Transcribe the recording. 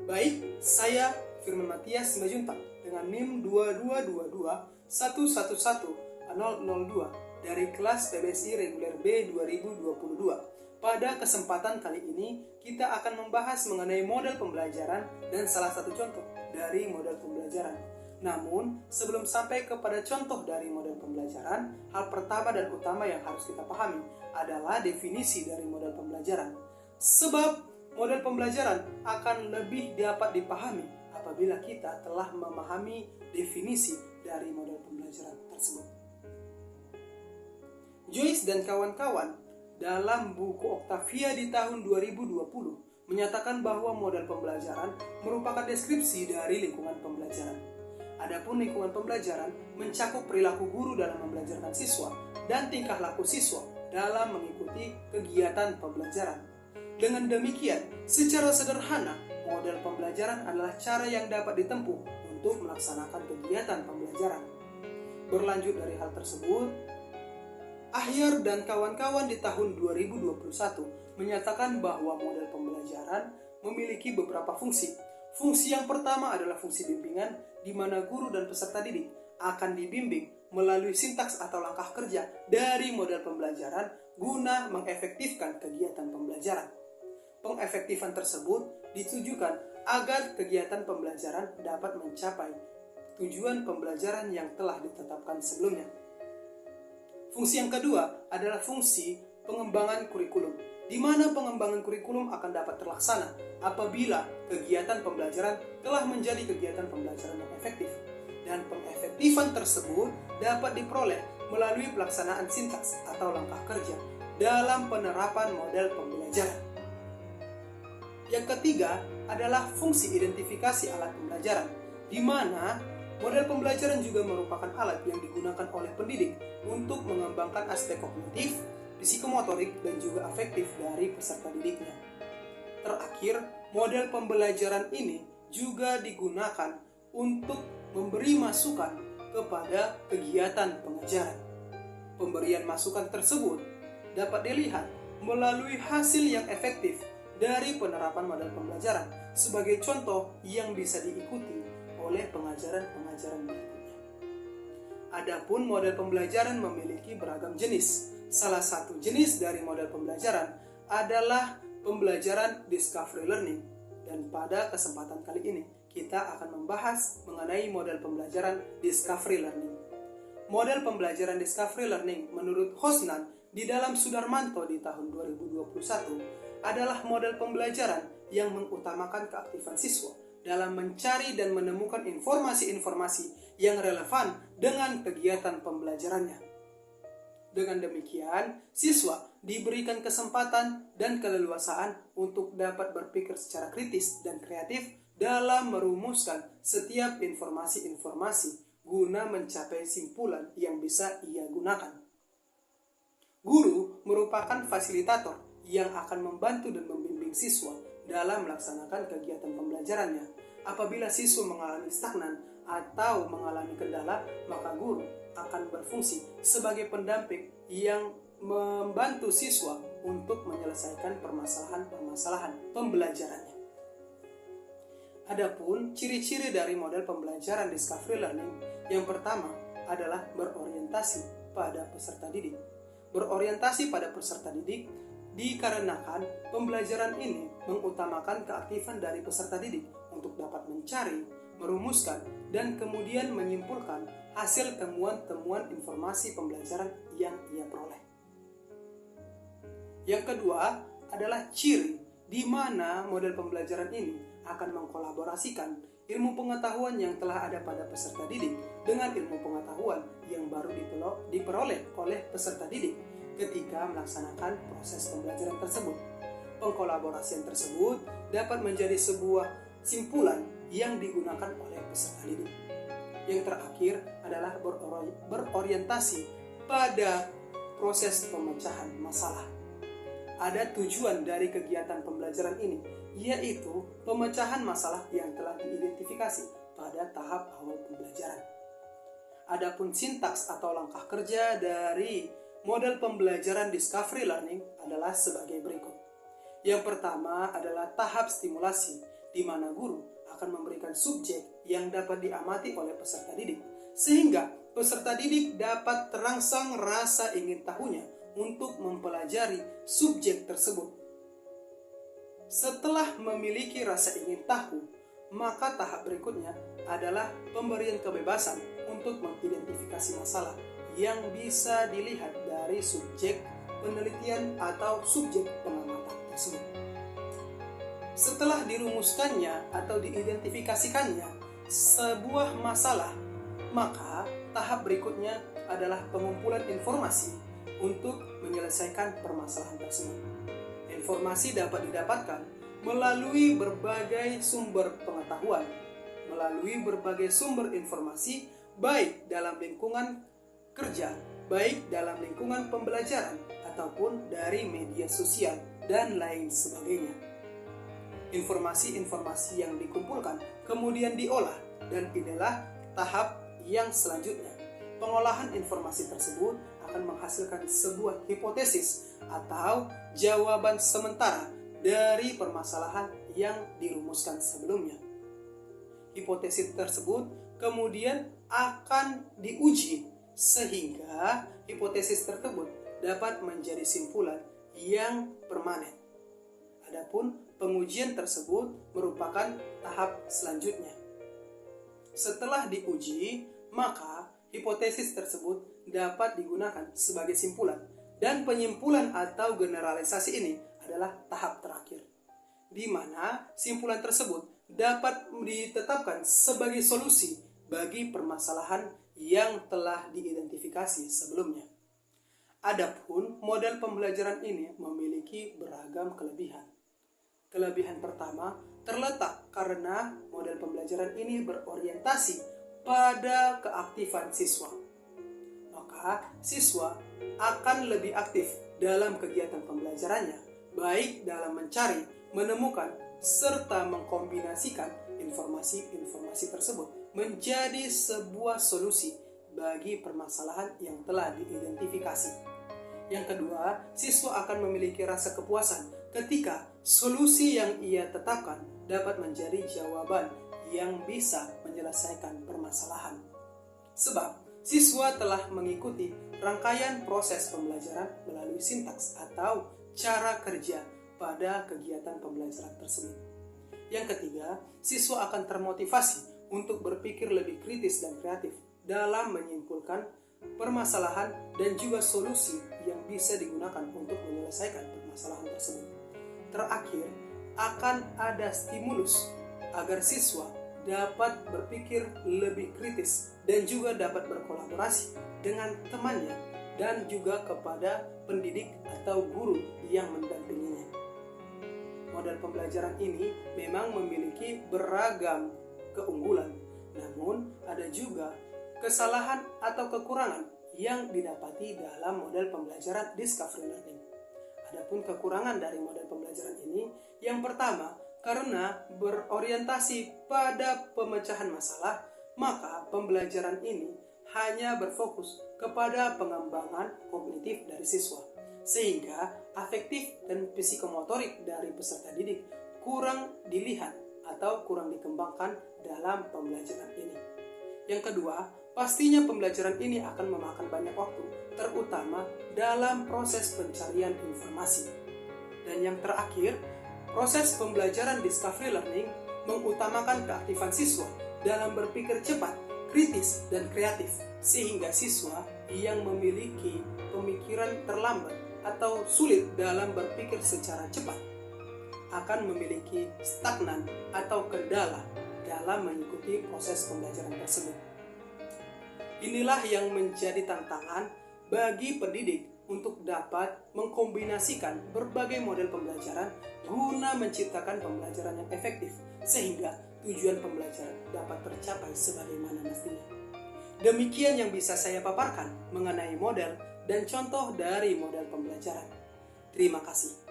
Baik, saya Firman Matias Majuntak dengan NIM 2222111002 dari kelas PBSI Reguler B 2022. Pada kesempatan kali ini, kita akan membahas mengenai model pembelajaran dan salah satu contoh dari model pembelajaran. Namun, sebelum sampai kepada contoh dari model pembelajaran, hal pertama dan utama yang harus kita pahami adalah definisi dari model pembelajaran. Sebab model pembelajaran akan lebih dapat dipahami apabila kita telah memahami definisi dari model pembelajaran tersebut. Joyce dan kawan-kawan dalam buku Octavia di tahun 2020 menyatakan bahwa model pembelajaran merupakan deskripsi dari lingkungan pembelajaran. Adapun lingkungan pembelajaran mencakup perilaku guru dalam membelajarkan siswa dan tingkah laku siswa dalam mengikuti kegiatan pembelajaran. Dengan demikian, secara sederhana, model pembelajaran adalah cara yang dapat ditempuh untuk melaksanakan kegiatan pembelajaran. Berlanjut dari hal tersebut, Ahyar dan kawan-kawan di tahun 2021 menyatakan bahwa model pembelajaran memiliki beberapa fungsi. Fungsi yang pertama adalah fungsi bimbingan, di mana guru dan peserta didik akan dibimbing melalui sintaks atau langkah kerja dari model pembelajaran guna mengefektifkan kegiatan pembelajaran. Pengefektifan tersebut ditujukan agar kegiatan pembelajaran dapat mencapai tujuan pembelajaran yang telah ditetapkan sebelumnya. Fungsi yang kedua adalah fungsi pengembangan kurikulum, di mana pengembangan kurikulum akan dapat terlaksana apabila kegiatan pembelajaran telah menjadi kegiatan pembelajaran yang efektif. Dan pengefektifan tersebut dapat diperoleh melalui pelaksanaan sintaks atau langkah kerja dalam penerapan model pembelajaran. Yang ketiga adalah fungsi identifikasi alat pembelajaran, di mana model pembelajaran juga merupakan alat yang digunakan oleh pendidik untuk mengembangkan aspek kognitif, psikomotorik, dan juga afektif dari peserta didiknya. Terakhir, model pembelajaran ini juga digunakan untuk memberi masukan kepada kegiatan pengajaran. Pemberian masukan tersebut dapat dilihat melalui hasil yang efektif dari penerapan model pembelajaran sebagai contoh yang bisa diikuti oleh pengajaran-pengajaran berikutnya. Adapun model pembelajaran memiliki beragam jenis. Salah satu jenis dari model pembelajaran adalah pembelajaran discovery learning. Dan pada kesempatan kali ini, kita akan membahas mengenai model pembelajaran discovery learning. Model pembelajaran discovery learning menurut Hosnan di dalam Sudarmanto di tahun 2021 adalah model pembelajaran yang mengutamakan keaktifan siswa dalam mencari dan menemukan informasi-informasi yang relevan dengan kegiatan pembelajarannya. Dengan demikian, siswa diberikan kesempatan dan keleluasaan untuk dapat berpikir secara kritis dan kreatif dalam merumuskan setiap informasi-informasi guna mencapai simpulan yang bisa ia gunakan. Guru merupakan fasilitator yang akan membantu dan membimbing siswa dalam melaksanakan kegiatan pembelajarannya. Apabila siswa mengalami stagnan atau mengalami kendala, maka guru akan berfungsi sebagai pendamping yang membantu siswa untuk menyelesaikan permasalahan-permasalahan pembelajarannya. Adapun ciri-ciri dari model pembelajaran discovery learning, yang pertama adalah berorientasi pada peserta didik. Berorientasi pada peserta didik dikarenakan pembelajaran ini mengutamakan keaktifan dari peserta didik untuk dapat mencari, merumuskan, dan kemudian menyimpulkan hasil temuan-temuan informasi pembelajaran yang ia peroleh. Yang kedua adalah ciri di mana model pembelajaran ini akan mengkolaborasikan ilmu pengetahuan yang telah ada pada peserta didik dengan ilmu pengetahuan yang baru diperoleh oleh peserta didik ketika melaksanakan proses pembelajaran tersebut. Pengkolaborasian tersebut dapat menjadi sebuah simpulan yang digunakan oleh peserta didik. Yang terakhir adalah berorientasi pada proses pemecahan masalah. Ada tujuan dari kegiatan pembelajaran ini, yaitu pemecahan masalah yang telah diidentifikasi pada tahap awal pembelajaran. Adapun sintaks atau langkah kerja dari model pembelajaran discovery learning adalah sebagai berikut. Yang pertama adalah tahap stimulasi, di mana guru akan memberikan subjek yang dapat diamati oleh peserta didik, sehingga peserta didik dapat terangsang rasa ingin tahunya untuk mempelajari subjek tersebut. Setelah memiliki rasa ingin tahu, maka tahap berikutnya adalah pemberian kebebasan untuk mengidentifikasi masalah yang bisa dilihat dari subjek penelitian atau subjek pengamatan tersebut. Setelah dirumuskannya atau diidentifikasikannya sebuah masalah, maka tahap berikutnya adalah pengumpulan informasi untuk menyelesaikan permasalahan tersebut. Informasi dapat didapatkan melalui berbagai sumber pengetahuan, melalui berbagai sumber informasi, baik dalam lingkungan kerja, baik dalam lingkungan pembelajaran, ataupun dari media sosial, dan lain sebagainya. Informasi-informasi yang dikumpulkan kemudian diolah, dan inilah tahap yang selanjutnya. Pengolahan informasi tersebut akan menghasilkan sebuah hipotesis atau jawaban sementara dari permasalahan yang dirumuskan sebelumnya. Hipotesis tersebut kemudian akan diuji sehingga hipotesis tersebut dapat menjadi simpulan yang permanen. Adapun pengujian tersebut merupakan tahap selanjutnya. Setelah diuji, maka hipotesis tersebut dapat digunakan sebagai simpulan, dan penyimpulan atau generalisasi ini adalah tahap terakhir, di mana simpulan tersebut dapat ditetapkan sebagai solusi bagi permasalahan yang telah diidentifikasi sebelumnya. Adapun model pembelajaran ini memiliki beragam kelebihan. Kelebihan pertama terletak karena model pembelajaran ini berorientasi pada keaktifan siswa. Maka siswa akan lebih aktif dalam kegiatan pembelajarannya, baik dalam mencari, menemukan, serta mengkombinasikan informasi-informasi tersebut menjadi sebuah solusi bagi permasalahan yang telah diidentifikasi. Yang kedua, siswa akan memiliki rasa kepuasan ketika solusi yang ia tetapkan dapat menjadi jawaban yang bisa menyelesaikan permasalahan. Sebab siswa telah mengikuti rangkaian proses pembelajaran melalui sintaks atau cara kerja pada kegiatan pembelajaran tersebut. Yang ketiga, siswa akan termotivasi untuk berpikir lebih kritis dan kreatif dalam menyimpulkan permasalahan dan juga solusi yang bisa digunakan untuk menyelesaikan permasalahan tersebut. Terakhir, akan ada stimulus agar siswa dapat berpikir lebih kritis dan juga dapat berkolaborasi dengan temannya dan juga kepada pendidik atau guru yang mendampinginya. Model pembelajaran ini memang memiliki beragam keunggulan, namun ada juga kesalahan atau kekurangan yang didapati dalam model pembelajaran discovery learning. Adapun kekurangan dari model pembelajaran ini, yang pertama, karena berorientasi pada pemecahan masalah, maka pembelajaran ini hanya berfokus kepada pengembangan kognitif dari siswa, sehingga afektif dan psikomotorik dari peserta didik kurang dilihat atau kurang dikembangkan dalam pembelajaran ini. Yang kedua, pastinya pembelajaran ini akan memakan banyak waktu, terutama dalam proses pencarian informasi. Dan yang terakhir, proses pembelajaran discovery learning mengutamakan keaktifan siswa dalam berpikir cepat, kritis, dan kreatif, sehingga siswa yang memiliki pemikiran terlambat atau sulit dalam berpikir secara cepat akan memiliki stagnan atau kendala dalam mengikuti proses pembelajaran tersebut. Inilah yang menjadi tantangan bagi pendidik untuk dapat mengkombinasikan berbagai model pembelajaran guna menciptakan pembelajaran yang efektif sehingga tujuan pembelajaran dapat tercapai sebagaimana mestinya. Demikian yang bisa saya paparkan mengenai model dan contoh dari model pembelajaran. Terima kasih.